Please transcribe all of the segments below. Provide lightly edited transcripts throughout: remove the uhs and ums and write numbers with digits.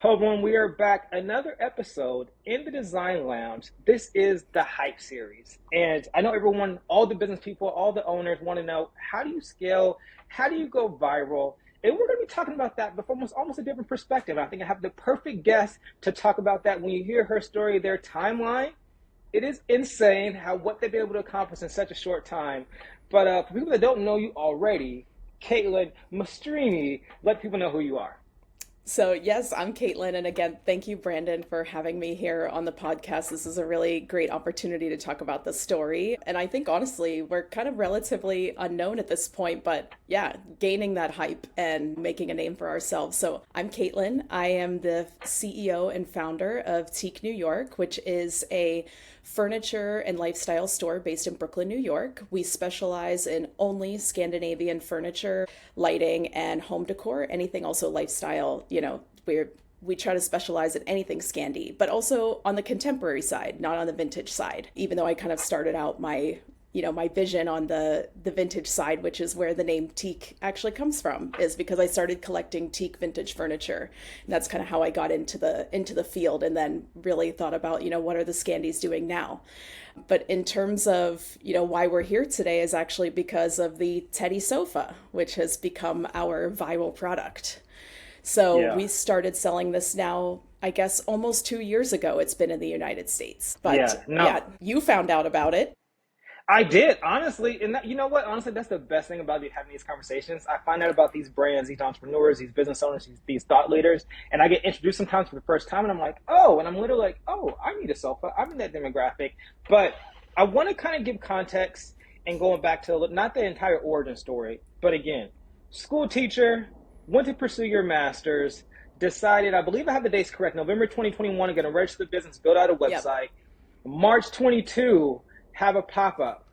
Hello, everyone. We are back. Another episode in the Design Lounge. This is the Hype series. And I know everyone, all the business people, all the owners want to know, how do you scale? How do you go viral? And we're going to be talking about that, but from almost a different perspective. I think I have the perfect guest to talk about that. When you hear her story, their timeline, it is insane how what they've been able to accomplish in such a short time. But for people that don't know you already, Caitlin Maestrini, let people know who you are. So, yes, I'm Caitlin. And again, thank you, Brandon, for having me here on the podcast. This is a really great opportunity to talk about the story. And I think, honestly, we're kind of relatively unknown at this point, but yeah, gaining that hype and making a name for ourselves. So, I'm Caitlin. I am the CEO and founder of Teak, New York, which is a furniture and lifestyle store based in Brooklyn, New York. We specialize in only Scandinavian furniture, lighting, and home decor, anything also lifestyle. We try to specialize in anything Scandi, but also on the contemporary side, not on the vintage side, even though I kind of started out my vision on the vintage side, which is where the name Teak actually comes from, is because I started collecting teak vintage furniture. And that's kind of how I got into the field, and then really thought about, what are the Scandis doing now? But in terms of, why we're here today is actually because of the Teddy sofa, which has become our viral product. So Yeah. we started selling this now, I guess, almost 2 years ago. It's been in the United States. But Yeah. No. yeah, you found out about it. I did, honestly. And that, you know what? Honestly, that's the best thing about having these conversations. I find out about these brands, these entrepreneurs, these business owners, these thought leaders, and I get introduced sometimes for the first time, and I'm like, oh, and I'm literally like, oh, I need a sofa. I'm in that demographic. But I want to kind of give context and going back to not the entire origin story, but again, school teacher, went to pursue your master's, decided, I believe I have the dates correct, November 2021, I'm going to register the business, build out a Yep. website. March 22, have a pop-up.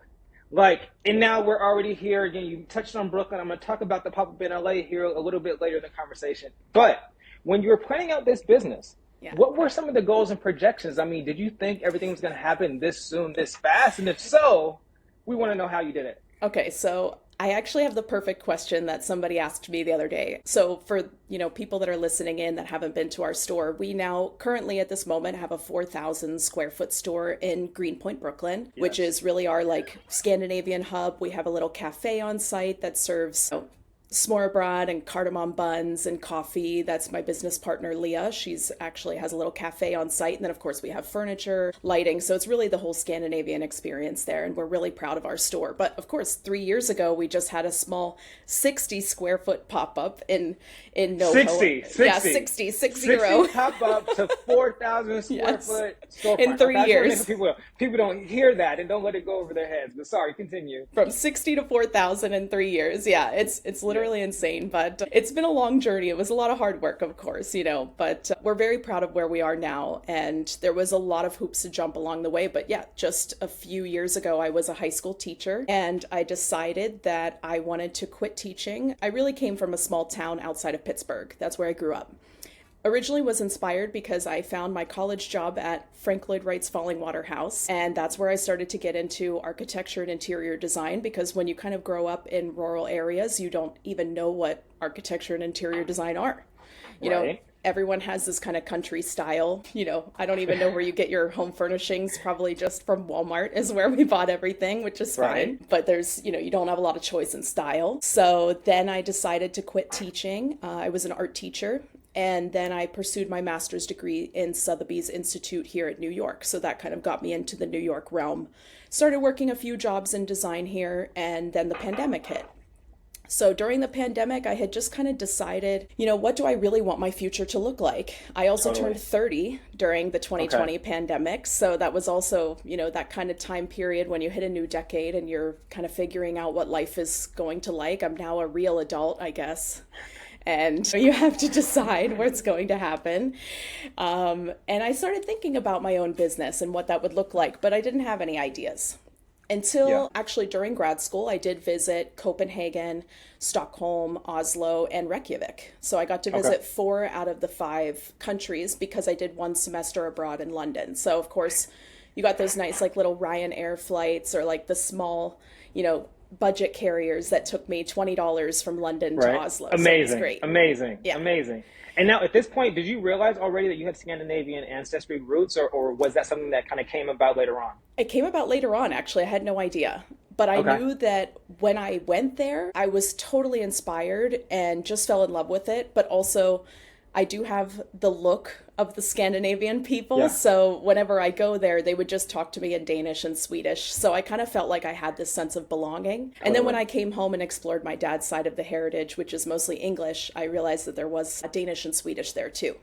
And now we're already here. Again, you touched on Brooklyn. I'm going to talk about the pop-up in LA here a little bit later in the conversation. But when you were planning out this business, Yeah. what were some of the goals and projections? I mean, did you think everything was going to happen this soon, this fast? And if so, we want to know how you did it. Okay, so I actually have the perfect question that somebody asked me the other day. So for, people that are listening in that haven't been to our store, we now currently at this moment have a 4,000 square foot store in Greenpoint, Brooklyn, which Yes. is really our Scandinavian hub. We have a little cafe on site that serves smorgasbord and cardamom buns and coffee. That's my business partner, Leah. She's actually has a little cafe on site. And then, of course, we have furniture, lighting. So it's really the whole Scandinavian experience there. And we're really proud of our store. But of course, 3 years ago, we just had a small 60 square foot pop up in NoHo. 60, 60. Yeah, 60, 60 pop up to 4,000 square Yes. foot storefront. In 3 years. People don't hear that and don't let it go over their heads. But sorry, continue. From 60 to 4,000 in 3 years. Yeah, it's literally insane, but it's been a long journey. It was a lot of hard work, of course, but we're very proud of where we are now. And there was a lot of hoops to jump along the way. But yeah, just a few years ago, I was a high school teacher and I decided that I wanted to quit teaching. I really came from a small town outside of Pittsburgh. That's where I grew up. Originally was inspired because I found my college job at Frank Lloyd Wright's Fallingwater House, and that's where I started to get into architecture and interior design, because when you kind of grow up in rural areas, you don't even know what architecture and interior design are. Right. Everyone has this kind of country style. I don't even know where you get your home furnishings, probably just from Walmart is where we bought everything, which is fine. Right. But there's, you don't have a lot of choice in style. So then I decided to quit teaching. I was an art teacher. And then I pursued my master's degree in Sotheby's Institute here at New York. So that kind of got me into the New York realm. Started working a few jobs in design here, and then the pandemic hit. So during the pandemic, I had just kind of decided, what do I really want my future to look like? I also Totally. turned 30 during the 2020 pandemic. So that was also, that kind of time period when you hit a new decade and you're kind of figuring out what life is going to like. I'm now a real adult, I guess. And you have to decide what's going to happen. And I started thinking about my own business and what that would look like, but I didn't have any ideas. Until actually during grad school, I did visit Copenhagen, Stockholm, Oslo, and Reykjavik. So I got to visit 4 out of the 5 countries because I did 1 semester abroad in London. So of course, you got those nice little Ryanair flights, or the small, budget carriers that took me $20 from London to Oslo. Amazing. So it was great. Amazing. Yeah. Amazing. And now at this point, did you realize already that you had Scandinavian ancestry roots, or was that something that kind of came about later on? It came about later on, actually. I had no idea. But I Okay, knew that when I went there, I was totally inspired and just fell in love with it. But also, I do have the look of the Scandinavian people. yeah, So whenever I go there, they would just talk to me in Danish and Swedish. So I kind of felt like I had this sense of belonging. And then when totally. I came home and explored my dad's side of the heritage, which is mostly English, I realized that there was Danish and Swedish there too.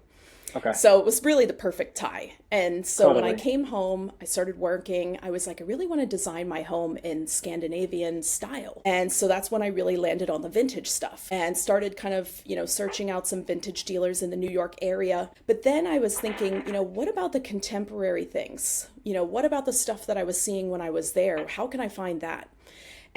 Okay, So it was really the perfect tie. And so when I totally. came home, I started working. I was like, I really want to design my home in Scandinavian style. And so that's when I really landed on the vintage stuff and started kind of, searching out some vintage dealers in the New York area. But then I was thinking, what about the contemporary things? What about the stuff that I was seeing when I was there? How can I find that?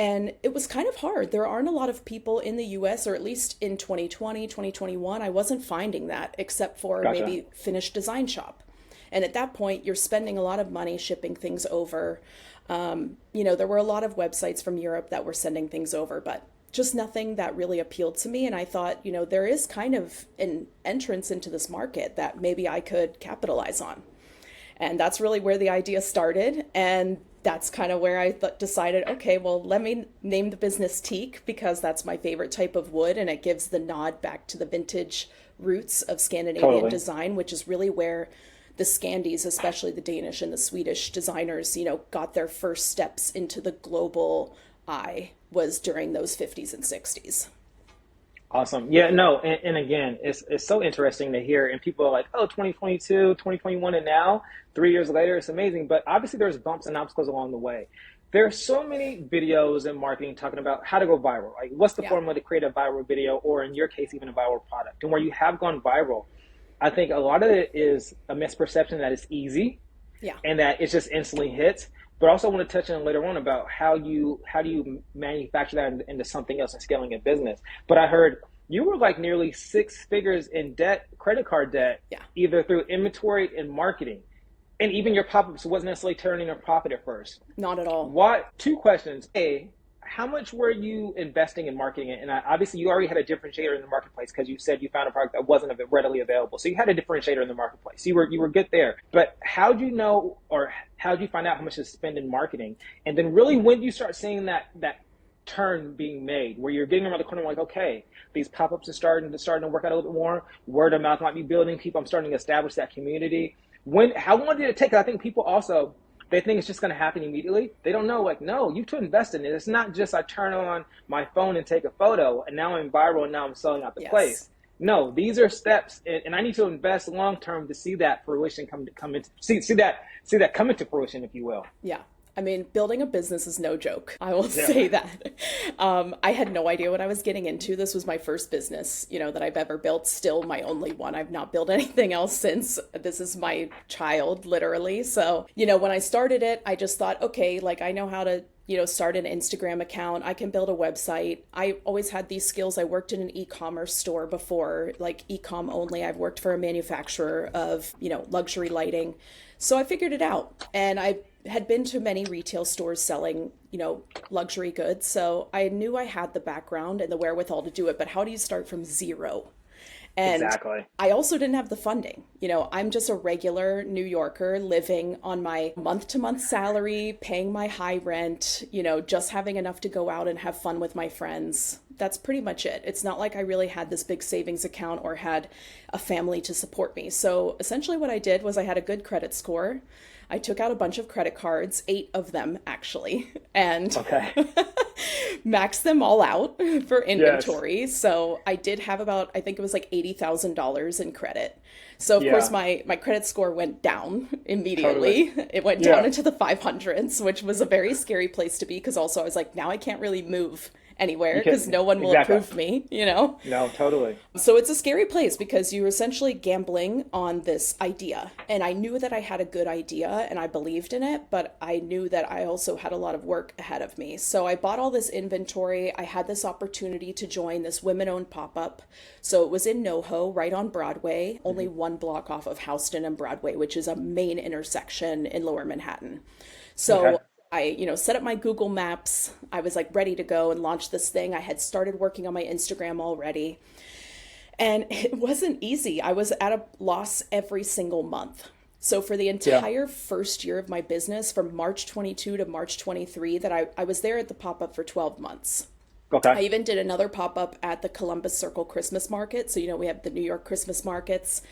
And it was kind of hard. There aren't a lot of people in the US, or at least in 2020, 2021. I wasn't finding that except for Gotcha. maybe Finished Design Shop. And at that point, you're spending a lot of money shipping things over. There were a lot of websites from Europe that were sending things over, but just nothing that really appealed to me. And I thought, there is kind of an entrance into this market that maybe I could capitalize on. And that's really where the idea started. And that's kind of where I decided, okay, well, let me name the business Teak because that's my favorite type of wood. And it gives the nod back to the vintage roots of Scandinavian Totally. design, which is really where the Scandies, especially the Danish and the Swedish designers, got their first steps into the global eye was during those 50s and 60s. Awesome. Yeah, no, and again, it's so interesting to hear. And people are like, oh, 2022, 2021, and now, 3 years later, it's amazing. But obviously, there's bumps and obstacles along the way. There are so many videos and marketing talking about how to go viral. Like, what's the Yeah. formula to create a viral video, or in your case, even a viral product? And where you have gone viral, I think a lot of it is a misperception that it's easy Yeah. and that it's just instantly hits. But also, I want to touch on later on about how do you manufacture that into something else and scaling a business. But I heard you were like nearly 6 figures in debt, credit card debt, Yeah. either through inventory and marketing, and even your pop-ups wasn't necessarily turning a profit at first. Not at all. What? Two questions. A, how much were you investing in marketing? And obviously, you already had a differentiator in the marketplace because you said you found a product that wasn't readily available. So you had a differentiator in the marketplace. You were good there. But how do you know, or how do you find out how much to spend in marketing? And then really, when do you start seeing that turn being made, where you're getting around the corner, like, okay, these pop-ups are starting to work out a little bit more. Word of mouth might be building. People, I'm starting to establish that community. How long did it take? I think people also, they think it's just going to happen immediately. They don't know, like, no, you have to invest in it. It's not just I turn on my phone and take a photo and now I'm viral and now I'm selling out the Yes. place. No, these are steps, and I need to invest long term to see that fruition come into see that come into fruition, if you will. Yeah. I mean, building a business is no joke. I will Yeah. say that. I had no idea what I was getting into. This was my first business, that I've ever built. Still my only one. I've not built anything else since. This is my child, literally. So, when I started it, I just thought, okay, like I know how to, start an Instagram account. I can build a website. I always had these skills. I worked in an e-commerce store before, like e-com only. I've worked for a manufacturer of, luxury lighting. So I figured it out. And I had been to many retail stores selling, luxury goods. So I knew I had the background and the wherewithal to do it. But how do you start from zero? And Exactly. I also didn't have the funding. I'm just a regular New Yorker living on my month to month salary, paying my high rent, just having enough to go out and have fun with my friends. That's pretty much it. It's not like I really had this big savings account or had a family to support me. So essentially, what I did was I had a good credit score. I took out a bunch of credit cards, 8 of them actually, and Okay. maxed them all out for Yes. inventory. So I did have about, I think it was like $80,000 in credit. So of course Yeah. my credit score went down Totally. immediately. It went down Yeah. into the 500s, which was a very scary place to be because also I was like, now I can't really move anywhere You because can no one will exactly. approve me. No, totally. So it's a scary place because you're essentially gambling on this idea. And I knew that I had a good idea and I believed in it, but I knew that I also had a lot of work ahead of me. So I bought all this inventory. I had this opportunity to join this women-owned pop-up. So it was in NoHo, right on Broadway, only one block off of Houston and Broadway, which is a main intersection in Lower Manhattan. Okay. So I, set up my Google Maps. I was like ready to go and launch this thing. I had started working on my Instagram already. And it wasn't easy. I was at a loss every single month. So for the Yeah. entire first year of my business, from March 22 to March 23, that I was there at the pop-up for 12 months. Okay. I even did another pop-up at the Columbus Circle Christmas Market. So, we have the New York Christmas markets.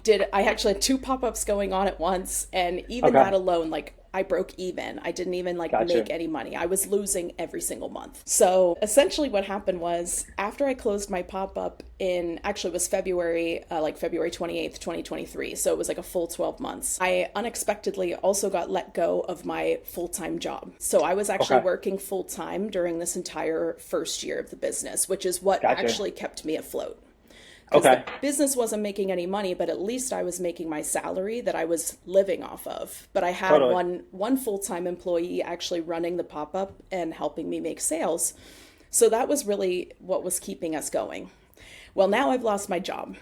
I actually had two pop-ups going on at once, and even Okay. that alone, like, I broke even. I didn't even like Gotcha. make any money. I was losing every single month. So essentially what happened was, after I closed my pop-up in, actually it was February, like February 28th, 2023. So it was like a full 12 months. I unexpectedly also got let go of my full-time job. So I was actually Okay. working full-time during this entire first year of the business, which is what Gotcha. actually kept me afloat, because the Okay. business wasn't making any money, but at least I was making my salary that I was living off of. But I had Totally. one full-time employee actually running the pop-up and helping me make sales. So that was really what was keeping us going. Well, now I've lost my job.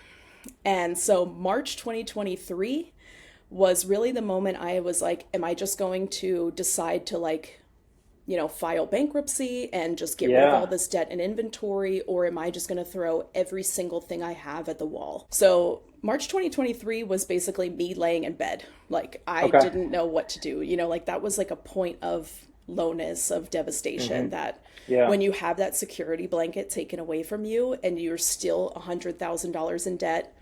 And so March 2023 was really the moment I was like, am I just going to decide to, like, file bankruptcy and just get rid of all Yeah. this debt and inventory, or am I just going to throw every single thing I have at the wall? So March 2023 was basically me laying in bed. Like, I Okay. didn't know what to do. Like, that was like a point of lowness, of devastation, that Yeah. when you have that security blanket taken away from you and you're still $100,000 in debt,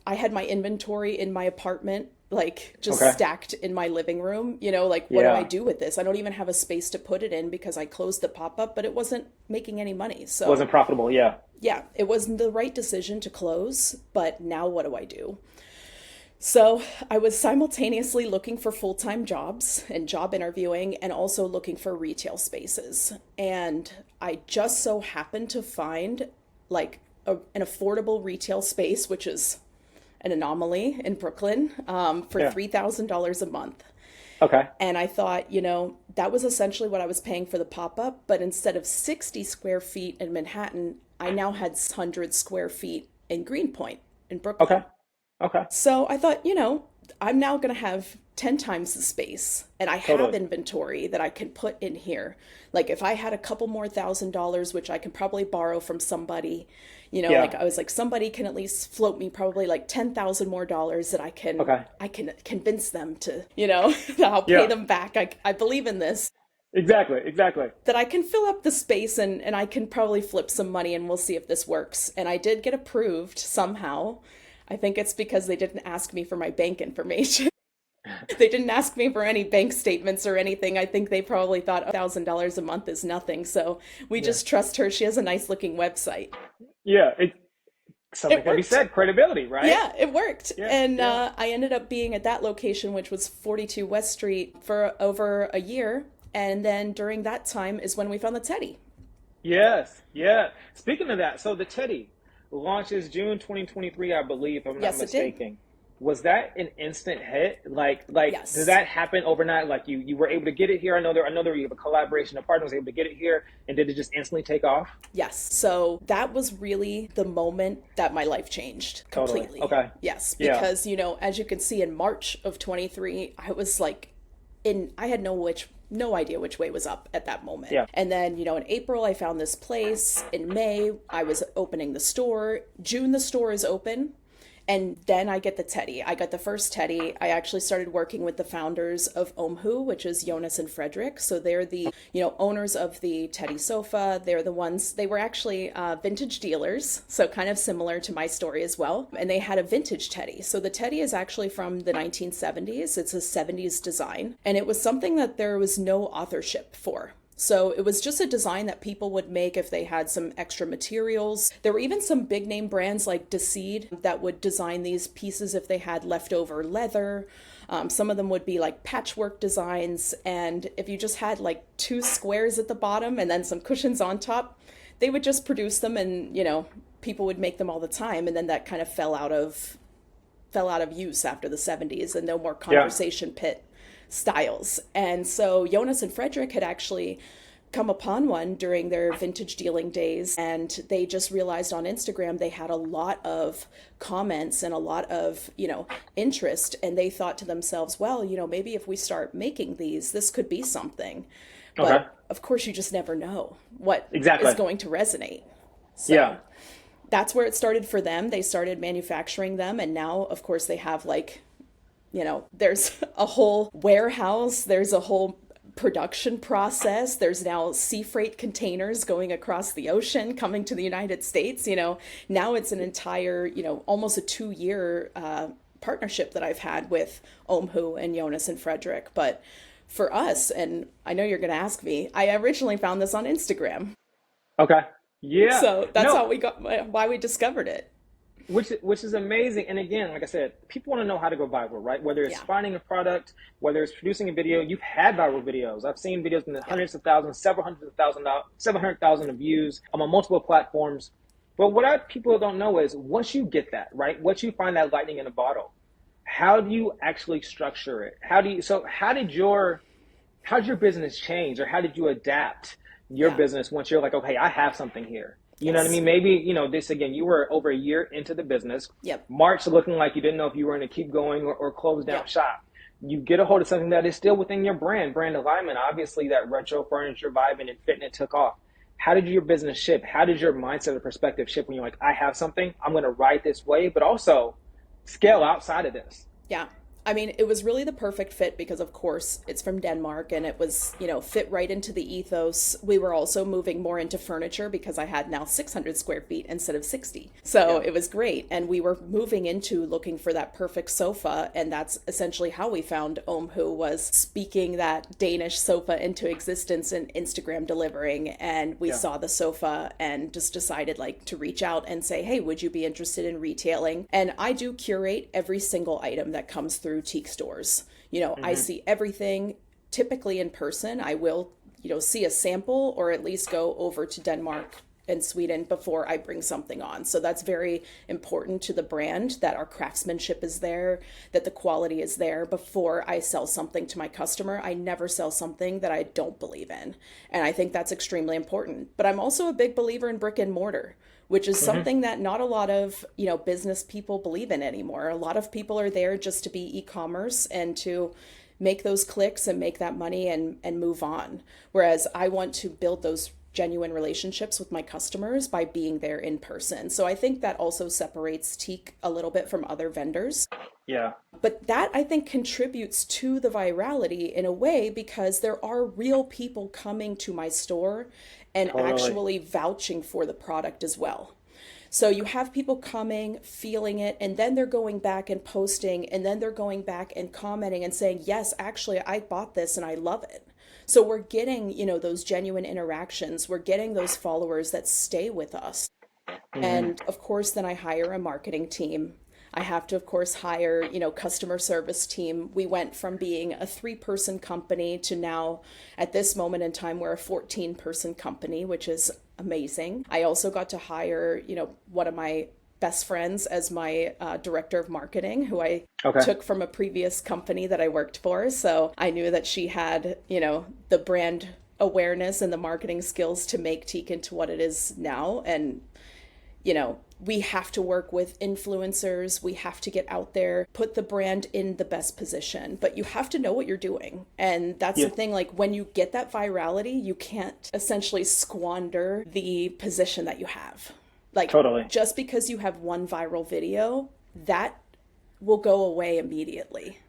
I had my inventory in my apartment, like, just Okay. stacked in my living room. Like, what do I Yeah. do with this? I don't even have a space to put it in because I closed the pop-up, but it wasn't making any money. So Wasn't profitable. Yeah. yeah, it was the right decision to close, but now what do I do? So I was simultaneously looking for full-time jobs and job interviewing, and also looking for retail spaces. And I just so happened to find, like, an affordable retail space, which is an anomaly in Brooklyn, for Yeah. $3,000 a month. Okay. And I thought, that was essentially what I was paying for the pop-up, but instead of 60 square feet in Manhattan, I now had 100 square feet in Greenpoint in Okay. Brooklyn. Okay. So I thought, I'm now going to have 10 times the space, and I have Totally. inventory that I can put in here. Like, if I had a couple more $1,000, which I can probably borrow from somebody, like, Yeah. I was like, somebody can at least float me probably like 10,000 more dollars that Okay. I can convince them to, that I'll pay Yeah. them back. I believe in this, Exactly. Exactly. that I can fill up the space, and I can probably flip some money, and we'll see if this works. And I did get approved somehow. I think it's because they didn't ask me for my bank information. They didn't ask me for any bank statements or anything. I think they probably thought $1,000 a month is nothing. So we Yeah. just trust her. She has a nice looking website. Yeah. Something It can be worked. said. Credibility, right? Yeah, it worked. Yeah. And Yeah. I ended up being at that location, which was 42 West Street, for over a year. And then during that time is when we found the Teddy. Yes. Yeah. Speaking of that, so the Teddy launches June 2023, I believe, if I'm not Yes, it did. mistaken. Was that an instant hit? Did Yes. that happen overnight? Like, you were able to get it here. I know you have a collaboration. A partner was able to get it here, and did it just instantly take off? Yes. So that was really the moment that my life changed Totally. completely. Okay. Yes. Yeah. Because, as you can see, in March of 23, I was like, I had no idea which way was up at that moment. Yeah. And then, in April, I found this place. In May, I was opening the store. June, the store is open. And then I get the Teddy. I got the first Teddy. I actually started working with the founders of Omhu, which is Jonas and Frederick. So they're the, owners of the Teddy sofa. They were actually vintage dealers. So kind of similar to my story as well. And they had a vintage Teddy. So the Teddy is actually from the 1970s. It's a 70s design. And it was something that there was no authorship for. So it was just a design that people would make if they had some extra materials. There were even some big name brands like Decide that would design these pieces if they had leftover leather. Some of them would be like patchwork designs. And if you just had like two squares at the bottom and then some cushions on top, they would just produce them, and, people would make them all the time. And then that kind of fell out of use after the 70s, and no more Yeah. conversation pit styles. And so Jonas and Frederick had actually come upon one during their vintage dealing days, and they just realized on Instagram they had a lot of comments and a lot of, interest, and they thought to themselves, well, maybe if we start making these, this could be something. But Okay. of course, you just never know what Exactly. is going to resonate. So Yeah. that's where it started for them. They started manufacturing them, and now, of course, they have like, there's a whole warehouse, there's a whole production process. There's now sea freight containers going across the ocean coming to the United States. Now it's an entire, almost a 2-year partnership that I've had with Omhu and Jonas and Frederick. But for us, and I know you're going to ask me, I originally found this on Instagram. Okay. Yeah. So that's No, how why we discovered it. which is amazing. And again, like I said, people want to know how to go viral, right? Whether it's Yeah. finding a product, whether it's producing a video. You've had viral videos. I've seen videos in the Yeah. hundreds of thousands, several hundred of thousand, 700,000 of views on multiple platforms. But what people don't know is once you get that, right? Once you find that lightning in a bottle, how do you actually structure it? How did your business change, or how did you adapt your Yeah. business once you're like, okay, I have something here? You know what I Yes. mean? Maybe, this again, you were over a year into the business. Yep. March looking like you didn't know if you were going to keep going or close down Yep. shop. You get a hold of something that is still within your brand alignment. Obviously, that retro furniture vibe and fitting it took off. How did your business shift? How did your mindset or perspective shift when you're like, I have something, I'm going to ride this wave, but also scale outside of this? Yeah. I mean, it was really the perfect fit because, of course, it's from Denmark and it was, fit right into the ethos. We were also moving more into furniture because I had now 600 square feet instead of 60. So Yeah. it was great. And we were moving into looking for that perfect sofa. And that's essentially how we found Omhu, was speaking that Danish sofa into existence and Instagram delivering. And we Yeah. saw the sofa and just decided like to reach out and say, hey, would you be interested in retailing? And I do curate every single item that comes through Teak stores. I see everything typically in person. I will, see a sample or at least go over to Denmark and Sweden before I bring something on. So that's very important to the brand, that our craftsmanship is there, that the quality is there before I sell something to my customer. I never sell something that I don't believe in. And I think that's extremely important. But I'm also a big believer in brick and mortar, which is something that not a lot of, business people believe in anymore. A lot of people are there just to be e-commerce and to make those clicks and make that money and move on. Whereas I want to build those genuine relationships with my customers by being there in person. So I think that also separates Teak a little bit from other vendors. Yeah. But that, I think, contributes to the virality in a way because there are real people coming to my store and Totally. actually vouching for the product as well. So you have people coming, feeling it, and then they're going back and posting, and then they're going back and commenting and saying, yes, actually, I bought this and I love it. So we're getting, those genuine interactions. We're getting those followers that stay with us. And of course, then I hire a marketing team. I have to, of course, hire, customer service team. We went from being a 3-person company to now, at this moment in time, we're a 14-person company, which is amazing. I also got to hire, one of my best friends as my director of marketing, who I took from a previous company that I worked for. So I knew that she had, the brand awareness and the marketing skills to make Teak into what it is now. And we have to work with influencers. We have to get out there, put the brand in the best position, but you have to know what you're doing. And that's the thing, like when you get that virality, you can't essentially squander the position that you have. Like Totally. just because you have one viral video, that will go away immediately.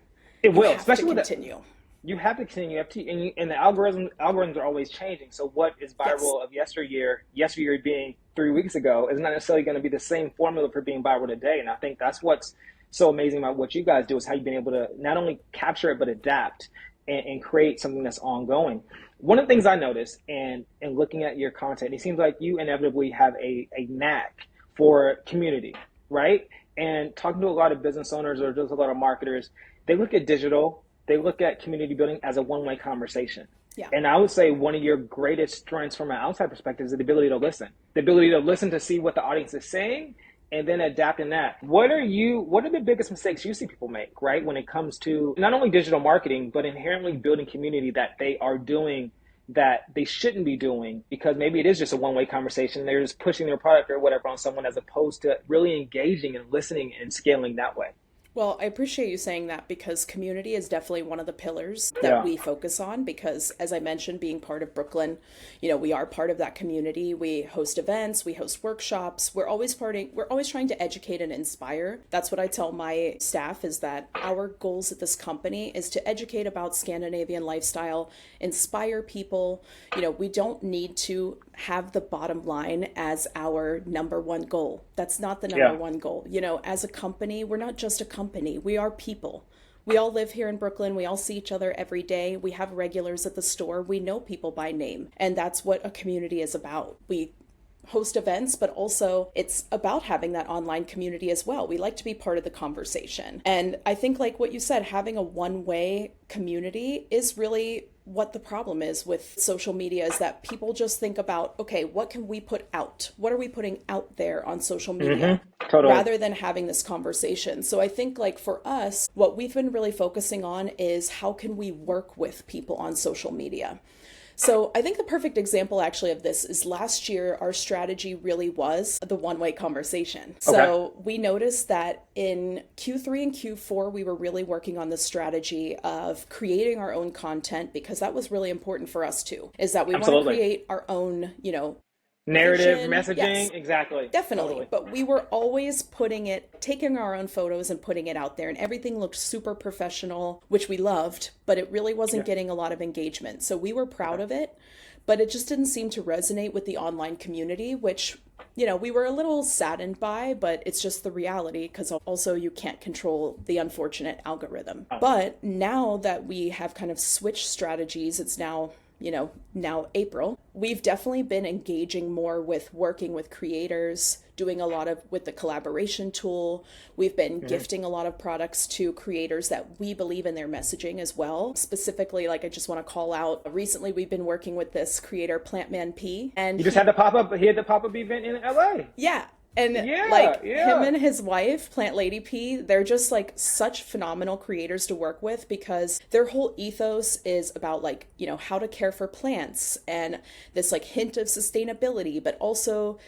It You will, have especially to with continue. you have to continue. You have to, and the algorithms are always changing. So what is Yes. viral of yesteryear being 3 weeks ago, is not necessarily going to be the same formula for being viral today. And I think that's what's so amazing about what you guys do, is how you've been able to not only capture it but adapt and create something that's ongoing. One of the things I noticed and looking at your content, it seems like you inevitably have a knack for community, right? And talking to a lot of business owners or just a lot of marketers, they look at digital, they look at community building as a one-way conversation. Yeah. And I would say one of your greatest strengths from an outside perspective is the ability to listen. The ability to listen to see what the audience is saying and then adapt in that. What are the biggest mistakes you see people make, right? When it comes to not only digital marketing, but inherently building community that they are doing that they shouldn't be doing, because maybe it is just a one-way conversation. They're just pushing their product or whatever on someone, as opposed to really engaging and listening and scaling that way. Well, I appreciate you saying that because community is definitely one of the pillars that Yeah. we focus on because as I mentioned, being part of Brooklyn, we are part of that community. We host events, we host workshops. We're always trying to educate and inspire. That's what I tell my staff is that our goals at this company is to educate about Scandinavian lifestyle, inspire people. We don't need to have the bottom line as our number one goal. That's not the number Yeah. one goal. As a company, we're not just a company, we are people. We all live here in Brooklyn. We all see each other every day. We have regulars at the store. We know people by name. And that's what a community is about. We host events, but also it's about having that online community as well. We like to be part of the conversation. And I think, like what you said, having a one-way community is really what the problem is with social media is that people just think about, okay, what can we put out? What are we putting out there on social media? Totally. Rather than having this conversation. So I think like for us, what we've been really focusing on is how can we work with people on social media? So I think the perfect example actually of this is last year, our strategy really was the one-way conversation. So we noticed that in Q3 and Q4, we were really working on the strategy of creating our own content because that was really important for us too, is that we want to Absolutely. create our own, Narrative, vision. Yes. messaging, exactly. Definitely. Totally. But we were always taking our own photos and putting it out there, and everything looked super professional, which we loved, but it really wasn't Yeah. getting a lot of engagement. So we were proud of it, but it just didn't seem to resonate with the online community, which, we were a little saddened by, but it's just the reality because also you can't control the unfortunate algorithm. But now that we have kind of switched strategies, it's now April, we've definitely been engaging more with working with creators, doing a lot of with the collaboration tool. We've been gifting a lot of products to creators that we believe in their messaging as well. Specifically, like I just want to call out, recently we've been working with this creator, Plantman P. And He had the pop-up event in LA. yeah. And Yeah, him yeah. and his wife, Plant Lady P, they're just like such phenomenal creators to work with because their whole ethos is about how to care for plants and this like hint of sustainability, but also,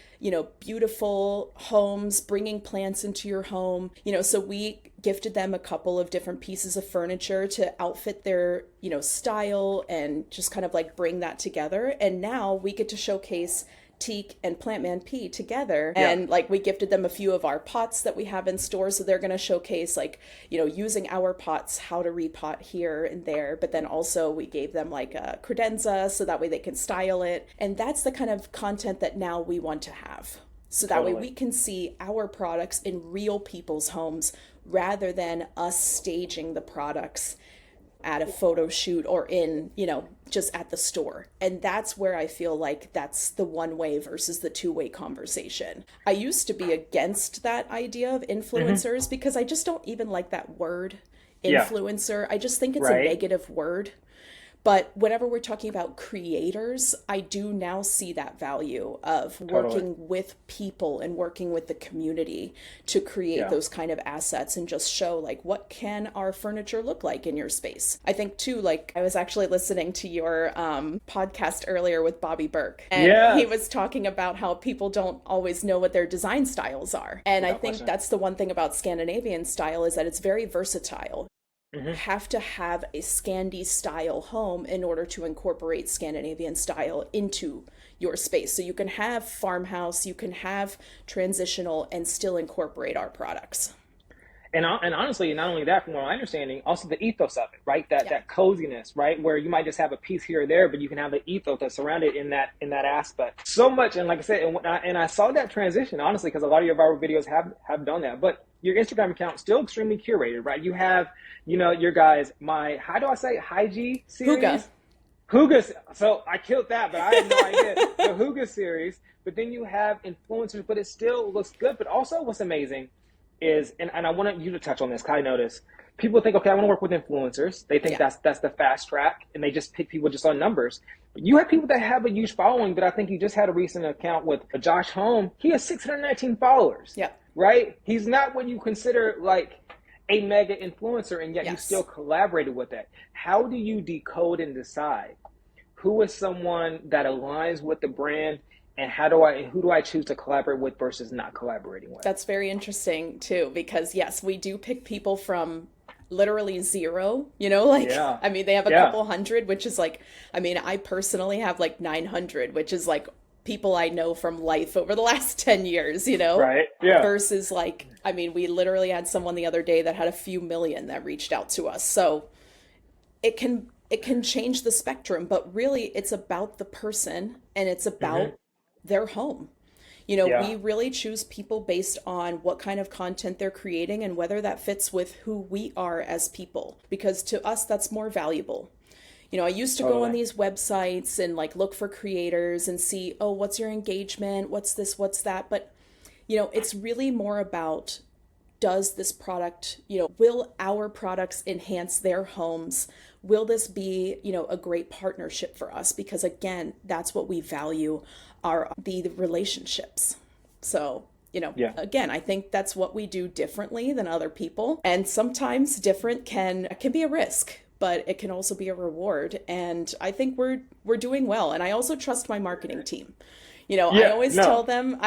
beautiful homes, bringing plants into your home. So we gifted them a couple of different pieces of furniture to outfit their, style and just kind of like bring that together. And now we get to showcase Teak and Plantman P together. And we gifted them a few of our pots that we have in store. So they're going to showcase using our pots, how to repot here and there. But then also we gave them like a credenza so that way they can style it. And that's the kind of content that now we want to have. So that way we can see our products in real people's homes rather than us staging the products at a photo shoot or in, just at the store. And that's where I feel like that's the one way versus the two-way conversation. I used to be against that idea of influencers because I just don't even like that word influencer. I just think it's a negative word. But whenever we're talking about creators, I do now see that value of working with people and working with the community to create those kind of assets and just show what can our furniture look like in your space. I think too, I was actually listening to your podcast earlier with Bobby Burke, and he was talking about how people don't always know what their design styles are. And I think that's the one thing about Scandinavian style is that it's very versatile. You have to have a Scandi style home in order to incorporate Scandinavian style into your space. So you can have farmhouse, you can have transitional and still incorporate our products. And honestly, not only that, from what I'm understanding, also the ethos of it, right? That coziness, right? Where you might just have a piece here or there, but you can have the ethos that's surrounded in that aspect. So much, and like I said, and I saw that transition honestly because a lot of your viral videos have done that. But your Instagram account still extremely curated, right? You have, your guys, how do I say Hygie series? Hygge. So I killed that, but I had no idea. The Hygge series. But then you have influencers, but it still looks good. But also what's amazing is, and I wanted you to touch on this because I noticed people think, okay, I want to work with influencers. They think that's the fast track, and they just pick people just on numbers. But you have people that have a huge following, but I think you just had a recent account with Josh Home. He has 619 followers. Yeah. Right? He's not what you consider a mega influencer, and yet you still collaborated with that. How do you decode and decide who is someone that aligns with the brand and who do I choose to collaborate with versus not collaborating with? That's very interesting too, because yes, we do pick people from literally zero, like, Yeah. I mean, they have a Yeah. couple hundred, which is like, I mean, I personally have like 900, which is like people I know from life over the last 10 years, Right. Yeah. versus like, I mean, we literally had someone the other day that had a few million that reached out to us. So it can change the spectrum, but really it's about the person and it's Hmm. about their home. Yeah. We really choose people based on what kind of content they're creating and whether that fits with who we are as people, because to us, that's more valuable. I used to go on Totally. these websites and like look for creators and see, oh, what's your engagement? What's this? What's that? But, it's really more about, does this product, will our products enhance their homes? Will this be, a great partnership for us? Because again, that's what we value, are the relationships. So, Yeah. again, I think that's what we do differently than other people. And sometimes different can be a risk, but it can also be a reward. And I think we're doing well. And I also trust my marketing team. I Yeah. always tell No. them,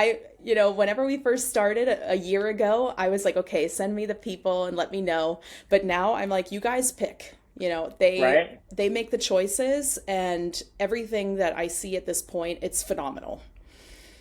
whenever we first started a year ago, I was like, okay, send me the people and let me know. But now I'm like, you guys pick. Right. They make the choices, and everything that I see at this point, it's phenomenal.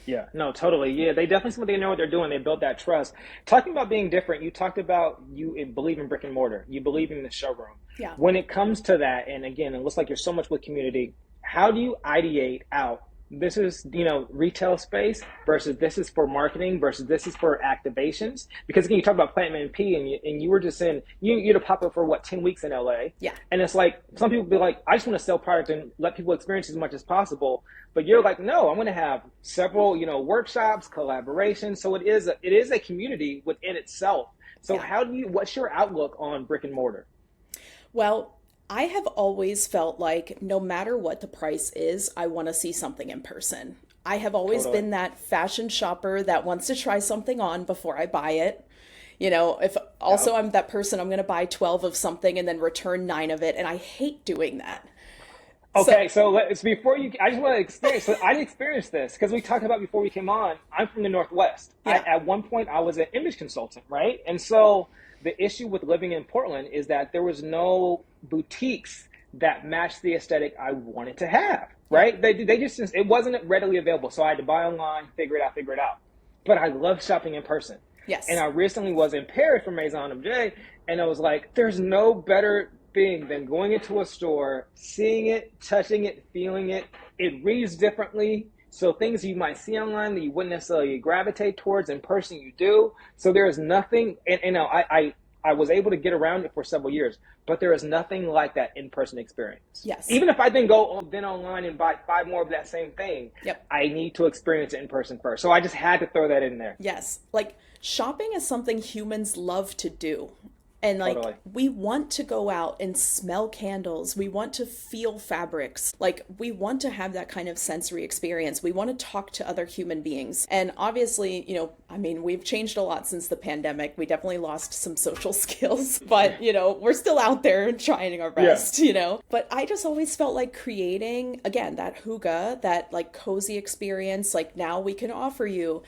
Yeah, no, totally. Yeah, they definitely seem like they know what they're doing. They built that trust. Talking about being different, you talked about you believe in brick and mortar. You believe in the showroom. Yeah. When it comes to that, and again, it looks like you're so much with community. How do you ideate out? This is, retail space versus this is for marketing versus this is for activations. Because again, you talk about Plant Man P, and you were just you had a pop up for what 10 weeks in LA, Yeah. and it's like some people be like, I just want to sell product and let people experience as much as possible. But you're like, no, I'm going to have several, workshops, collaborations. So it is a community within itself. So Yeah. what's your outlook on brick and mortar? Well, I have always felt like no matter what the price is, I want to see something in person. I have always Totally. been that fashion shopper that wants to try something on before I buy it. If Yeah. also I'm that person, I'm going to buy 12 of something and then return 9 of it. And I hate doing that. So, Okay, so before you, I just want to experience. So I experienced this because we talked about before we came on. I'm from the Northwest. yeah, At one point, I was an image consultant, right? And so the issue with living in Portland is that there was no boutiques that matched the aesthetic I wanted to have, yeah, right? They just it wasn't readily available, so I had to buy online, figure it out. But I love shopping in person. And yes, I recently was in Paris for Maison Objet, and I was like, there's no better thing than going into a store, seeing it, touching it, feeling it. It reads differently. So things you might see online that you wouldn't necessarily gravitate towards in person, you do. So there is nothing, and I was able to get around it for several years, but there is nothing like that in-person experience. yes, Even if I then online and buy 5 more of that same thing, yep. I need to experience it in person first. So I just had to throw that in there. Yes. Like shopping is something humans love to do. And like Totally. we want to go out and smell candles. We want to feel fabrics. Like we want to have that kind of sensory experience. We want to talk to other human beings. And obviously, I mean, we've changed a lot since the pandemic. We definitely lost some social skills, but we're still out there trying our Yeah. best. But I just always felt like creating, again, that hygge, that like cozy experience. Like now we can offer you,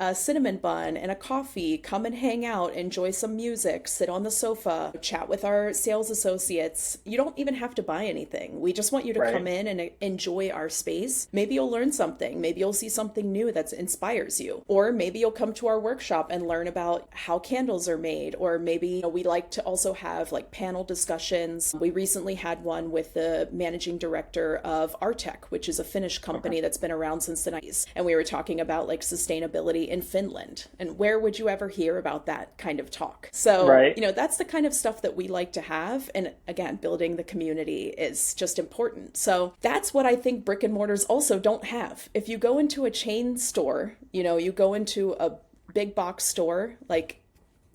a cinnamon bun and a coffee, come and hang out, enjoy some music, sit on the sofa, chat with our sales associates. You don't even have to buy anything. We just want you to Right. come in and enjoy our space. Maybe you'll learn something. Maybe you'll see something new that inspires you. Or maybe you'll come to our workshop and learn about how candles are made. Or maybe we like to also have like panel discussions. We recently had one with the managing director of Artec, which is a Finnish company that's been around since the 90s. And we were talking about like sustainability in Finland. And where would you ever hear about that kind of talk? So, Right. that's the kind of stuff that we like to have. And again, building the community is just important. So that's what I think brick and mortars also don't have. If you go into a chain store, you go into a big box store, like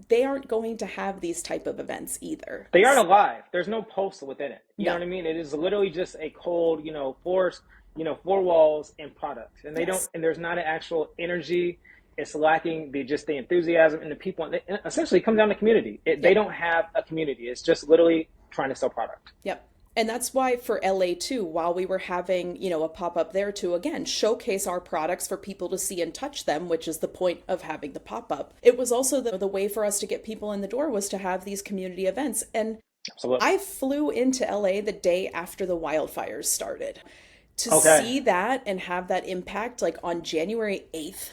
they aren't going to have these type of events either. They aren't alive. There's no pulse within it. You know No. what I mean? It is literally just a cold, four walls and product. And they don't, Yes. and there's not an actual energy. It's lacking the enthusiasm and the people. And essentially, it comes down to community. They Yep. don't have a community. It's just literally trying to sell product. Yep. And that's why for LA too, while we were having, a pop-up there to again showcase our products for people to see and touch them, which is the point of having the pop-up. It was also the way for us to get people in the door was to have these community events. And Absolutely. I flew into LA the day after the wildfires started to Okay. see that and have that impact like on January 8th,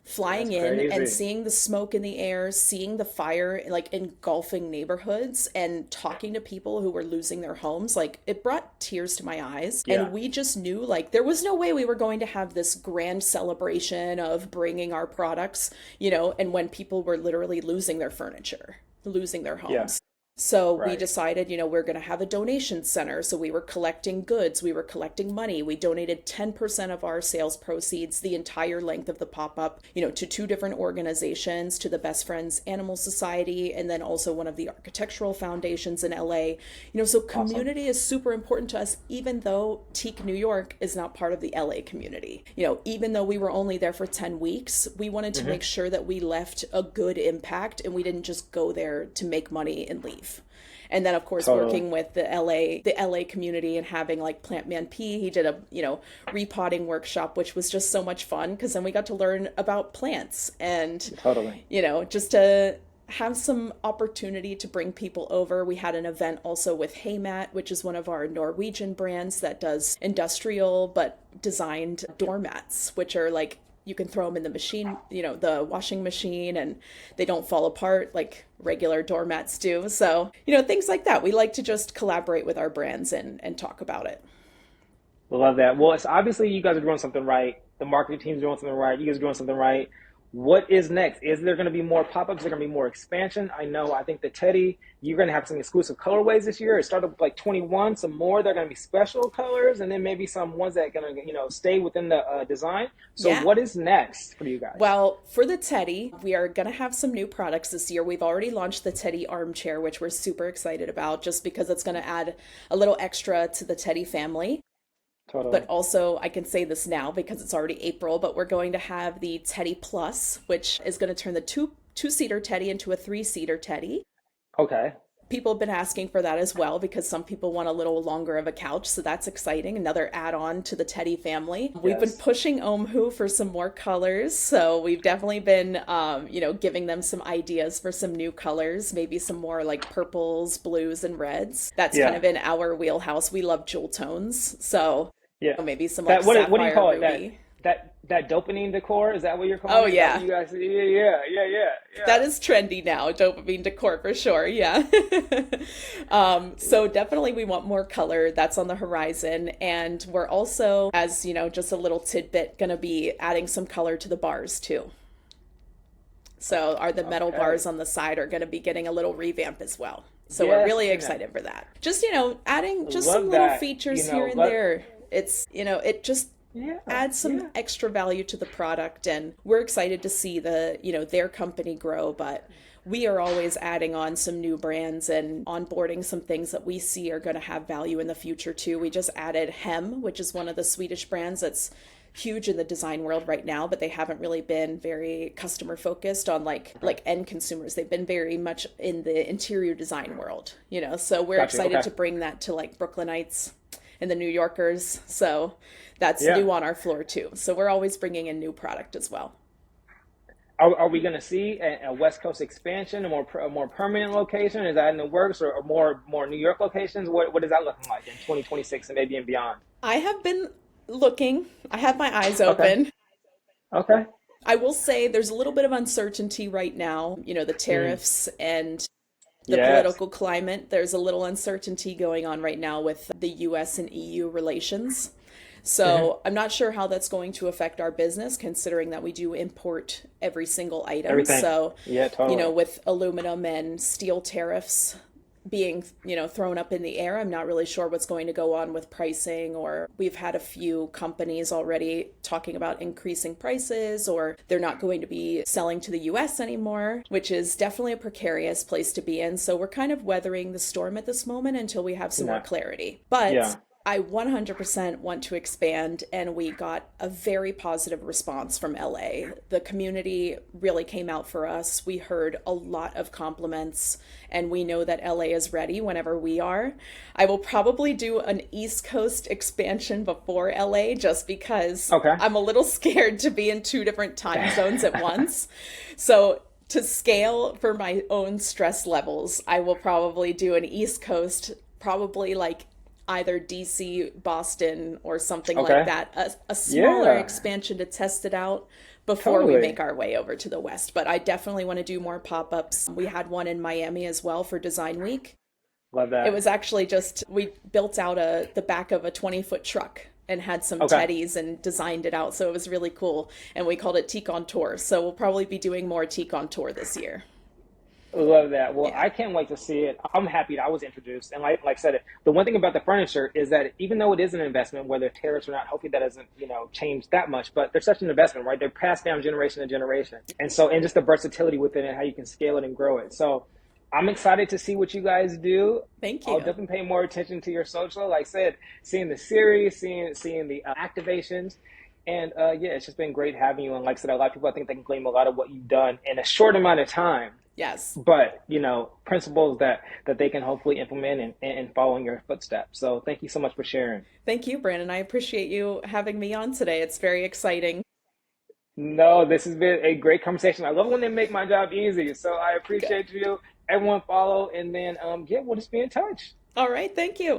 That's flying in and crazy. seeing the smoke in the air, seeing the fire like engulfing neighborhoods and talking to people who were losing their homes. Like it brought tears to my eyes. Yeah. And we just knew like there was no way we were going to have this grand celebration of bringing our products, and when people were literally losing their furniture, losing their Yeah. homes. So we Right. decided, we're going to have a donation center. So we were collecting goods, we were collecting money. We donated 10% of our sales proceeds the entire length of the pop-up, to two different organizations, to the Best Friends Animal Society, and then also one of the architectural foundations in LA. So Awesome. community is super important to us, even though Teak New York is not part of the LA community. Even though we were only there for 10 weeks, we wanted to make Hmm. sure that we left a good impact and we didn't just go there to make money and leave. And then of course Totally. working with the LA community and having like Plant Man P, he did a repotting workshop, which was just so much fun because then we got to learn about plants and Totally. just to have some opportunity to bring people over. We had an event also with Haymat, which is one of our Norwegian brands that does industrial but designed doormats, which are like you can throw them in the machine, the washing machine, and they don't fall apart like regular doormats do. So, things like that. We like to just collaborate with our brands and talk about it. Love that. Well, it's obviously you guys are doing something right. The marketing team's doing something right. You guys are doing something right. What is next? Is there going to be more pop-ups? Is there going to be more expansion? I know. I think the Teddy, you're going to have some exclusive colorways this year. It started with like 21, some more. They're going to be special colors, and then maybe some ones that are going to, stay within the design. So, Yeah. what is next for you guys? Well, for the Teddy, we are going to have some new products this year. We've already launched the Teddy armchair, which we're super excited about just because it's going to add a little extra to the Teddy family. But Totally. also, I can say this now because it's already April, but we're going to have the Teddy Plus, which is going to turn the two-seater Teddy into a three-seater Teddy. Okay. People have been asking for that as well because some people want a little longer of a couch, so that's exciting. Another add-on to the Teddy family. We've been Yes. pushing Omhu for some more colors, so we've definitely been, giving them some ideas for some new colors, maybe some more like purples, blues, and reds. That's kind Yeah. of in our wheelhouse. We love jewel tones, so Yeah. maybe some like That what do you sapphire call it? ruby. That dopamine decor? Is that what you're Oh calling it? Is that what yeah, you guys? Yeah, yeah, yeah, yeah, yeah. that is trendy now, dopamine decor for sure. Yeah. So definitely we want more color. That's on the horizon. And we're also, as just a little tidbit, going to be adding some color to the bars too. So the metal Okay. bars on the side are going to be getting a little revamp as well. So we're Yes, really and I excited for that. Just, adding just some love little that. features here and Let there. It's, it just yeah, add some yeah. extra value to the product, and we're excited to see their company grow. But we are always adding on some new brands and onboarding some things that we see are going to have value in the future too. We just added Hem, which is one of the Swedish brands that's huge in the design world right now, but they haven't really been very customer focused on like end consumers. They've been very much in the interior design world, so we're Got you. excited Okay. to bring that to like Brooklynites and the New Yorkers. So that's Yeah. new on our floor too. So we're always bringing in new product as well. Are we going to see a West Coast expansion, a more permanent location? Is that in the works, or more New York locations? What is that looking like in 2026 and maybe and beyond? I have been looking, I have my eyes Okay. open. Okay. I will say there's a little bit of uncertainty right now, the Mm. tariffs and the Yes. political climate. There's a little uncertainty going on right now with the US and EU relations. Hmm. So I'm not sure how that's going to affect our business, considering that we do import every single item. Everything. So, Yeah. Totally. with aluminum and steel tariffs being, thrown up in the air, I'm not really sure what's going to go on with pricing, or we've had a few companies already talking about increasing prices, or they're not going to be selling to the US anymore, which is definitely a precarious place to be in. So we're kind of weathering the storm at this moment until we have some more No. clarity. But Yeah. I 100% want to expand, and we got a very positive response from LA. The community really came out for us. We heard a lot of compliments, and we know that LA is ready whenever we are. I will probably do an East Coast expansion before LA just because Okay. I'm a little scared to be in two different time zones at once. So, to scale for my own stress levels, I will probably do an East Coast, probably like either DC, Boston, or something like Okay. that. A smaller Yeah, expansion to test it out before we totally. make our way over to the West. But I definitely want to do more pop ups. We had one in Miami as well for Design Week. Love It that. was actually just, we built out the back of a 20-foot truck and had some Okay. teddies and designed it out. So it was really cool. And we called it Teak on Tour. So we'll probably be doing more Teak on Tour this year. Love that. Well, Yeah. I can't wait to see it. I'm happy that I was introduced. And like I said, the one thing about the furniture is that even though it is an investment, whether tariffs or not, hopefully that doesn't, change that much. But they're such an investment, right? They're passed down generation to generation. And so, and just the versatility within it, how you can scale it and grow it. So I'm excited to see what you guys do. Thank I'll you. definitely pay more attention to your social. Like I said, seeing the series, seeing the activations. And yeah, it's just been great having you. And like I said, a lot of people I think they can claim a lot of what you've done in a short amount of time, Yes. but principles that they can hopefully implement and follow in your footsteps. So thank you so much for sharing. Thank you, Brandon. I appreciate you having me on today. It's very exciting. No, this has been a great conversation. I love when they make my job easy. So I Good. appreciate you. Everyone follow, and then yeah, we'll just be in touch. All right. Thank you.